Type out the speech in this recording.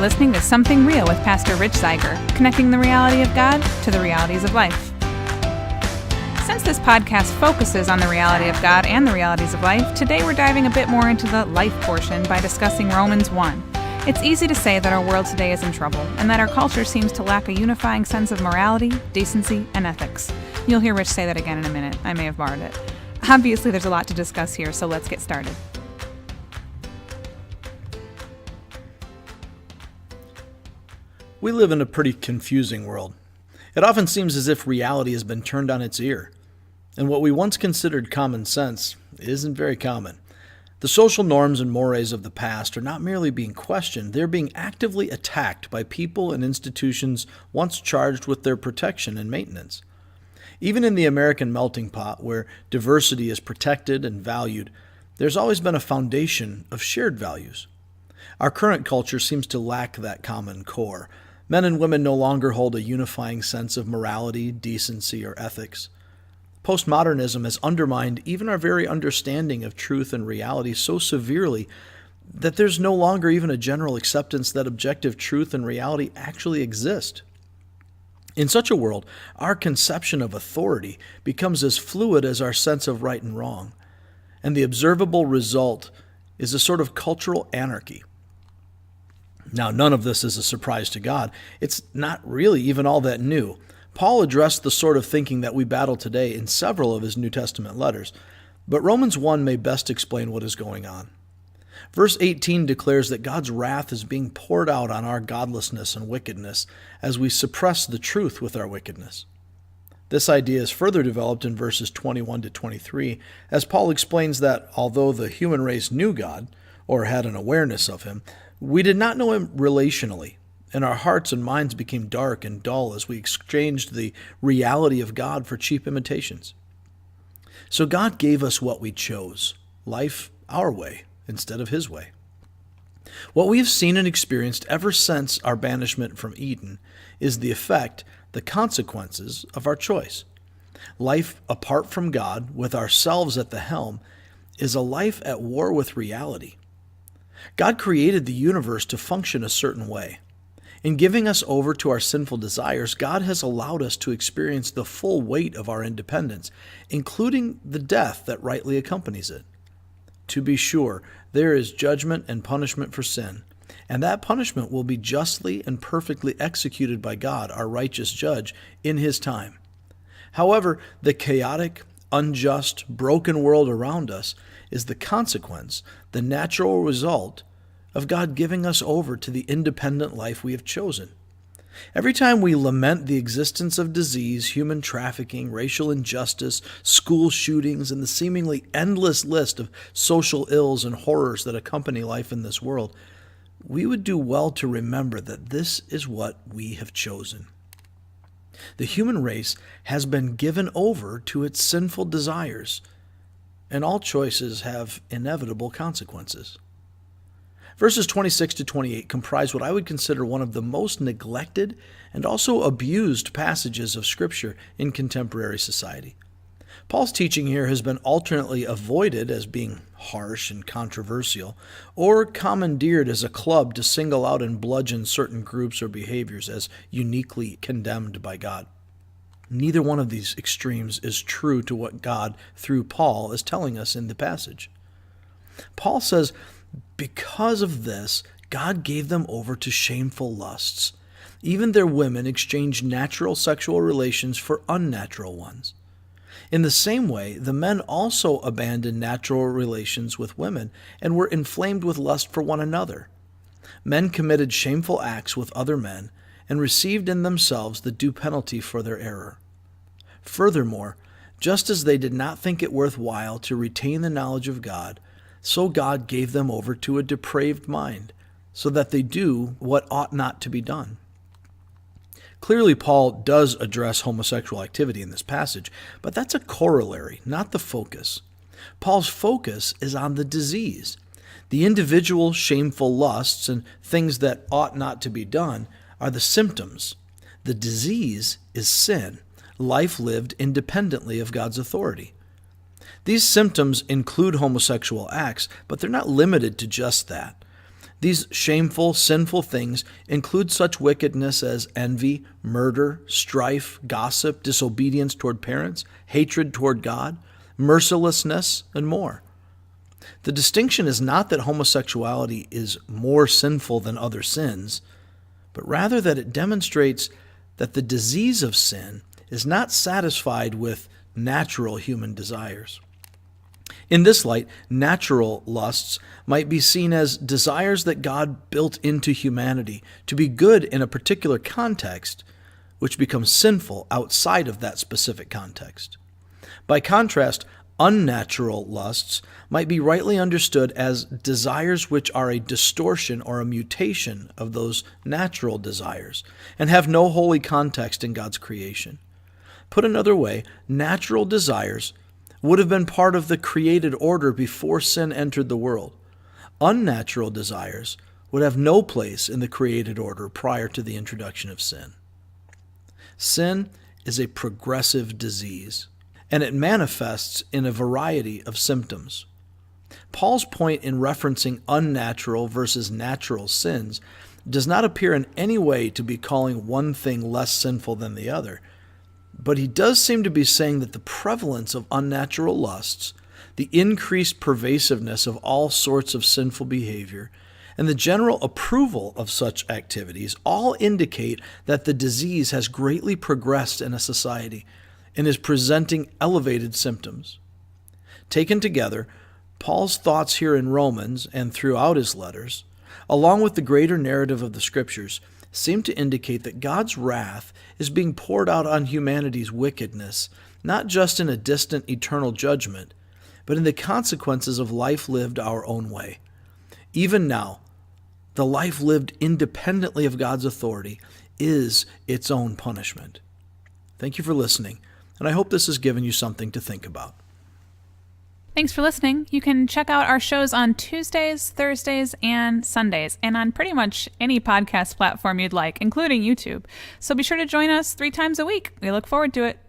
listening to Something Real with Pastor Rich Zeiger, connecting the reality of God to the realities of life. Since this podcast focuses on the reality of God and the realities of life, today we're diving a bit more into the life portion by discussing Romans 1. It's easy to say that our world today is in trouble, and that our culture seems to lack a unifying sense of morality, decency, and ethics. You'll hear Rich say that again in a minute. I may have borrowed it. Obviously, there's a lot to discuss here, so let's get started. We live in a pretty confusing world. It often seems as if reality has been turned on its ear, and what we once considered common sense isn't very common. The social norms and mores of the past are not merely being questioned, they're being actively attacked by people and institutions once charged with their protection and maintenance. Even in the American melting pot, where diversity is protected and valued, there's always been a foundation of shared values. Our current culture seems to lack that common core. Men and women no longer hold a unifying sense of morality, decency, or ethics. Postmodernism has undermined even our very understanding of truth and reality so severely that there's no longer even a general acceptance that objective truth and reality actually exist. In such a world, our conception of authority becomes as fluid as our sense of right and wrong, and the observable result is a sort of cultural anarchy. Now, none of this is a surprise to God. It's not really even all that new. Paul addressed the sort of thinking that we battle today in several of his New Testament letters, but Romans 1 may best explain what is going on. Verse 18 declares that God's wrath is being poured out on our godlessness and wickedness as we suppress the truth with our wickedness. This idea is further developed in verses 21 to 23, as Paul explains that although the human race knew God, or had an awareness of him, we did not know him relationally, and our hearts and minds became dark and dull as we exchanged the reality of God for cheap imitations. So God gave us what we chose, life our way instead of his way. What we have seen and experienced ever since our banishment from Eden is the effect, the consequences of our choice. Life apart from God, with ourselves at the helm, is a life at war with reality. God created the universe to function a certain way. In giving us over to our sinful desires, God has allowed us to experience the full weight of our independence, including the death that rightly accompanies it. To be sure, there is judgment and punishment for sin, and that punishment will be justly and perfectly executed by God, our righteous judge, in his time. However, the chaotic, unjust, broken world around us is the consequence, the natural result of God giving us over to the independent life we have chosen. Every time we lament the existence of disease, human trafficking, racial injustice, school shootings, and the seemingly endless list of social ills and horrors that accompany life in this world, we would do well to remember that this is what we have chosen. The human race has been given over to its sinful desires, and all choices have inevitable consequences. Verses 26 to 28 comprise what I would consider one of the most neglected and also abused passages of Scripture in contemporary society. Paul's teaching here has been alternately avoided as being harsh and controversial, or commandeered as a club to single out and bludgeon certain groups or behaviors as uniquely condemned by God. Neither one of these extremes is true to what God, through Paul, is telling us in the passage. Paul says, because of this, God gave them over to shameful lusts. Even their women exchanged natural sexual relations for unnatural ones. In the same way, the men also abandoned natural relations with women and were inflamed with lust for one another. Men committed shameful acts with other men and received in themselves the due penalty for their error. Furthermore, just as they did not think it worthwhile to retain the knowledge of God, so God gave them over to a depraved mind, so that they do what ought not to be done. Clearly, Paul does address homosexual activity in this passage, but that's a corollary, not the focus. Paul's focus is on the disease. The individual shameful lusts and things that ought not to be done are the symptoms. The disease is sin, life lived independently of God's authority. These symptoms include homosexual acts, but they're not limited to just that. These shameful, sinful things include such wickedness as envy, murder, strife, gossip, disobedience toward parents, hatred toward God, mercilessness, and more. The distinction is not that homosexuality is more sinful than other sins, but rather that it demonstrates that the disease of sin is not satisfied with natural human desires. In this light, natural lusts might be seen as desires that God built into humanity to be good in a particular context, which become sinful outside of that specific context. By contrast, unnatural lusts might be rightly understood as desires which are a distortion or a mutation of those natural desires and have no holy context in God's creation. Put another way, natural desires would have been part of the created order before sin entered the world. Unnatural desires would have no place in the created order prior to the introduction of sin. Sin is a progressive disease, and it manifests in a variety of symptoms. Paul's point in referencing unnatural versus natural sins does not appear in any way to be calling one thing less sinful than the other, but he does seem to be saying that the prevalence of unnatural lusts, the increased pervasiveness of all sorts of sinful behavior, and the general approval of such activities all indicate that the disease has greatly progressed in a society and is presenting elevated symptoms. Taken together, Paul's thoughts here in Romans and throughout his letters, along with the greater narrative of the Scriptures, seem to indicate that God's wrath is being poured out on humanity's wickedness, not just in a distant eternal judgment, but in the consequences of life lived our own way. Even now, the life lived independently of God's authority is its own punishment. Thank you for listening, and I hope this has given you something to think about. Thanks for listening. You can check out our shows on Tuesdays, Thursdays, and Sundays, and on pretty much any podcast platform you'd like, including YouTube. So be sure to join us 3 times a week. We look forward to it.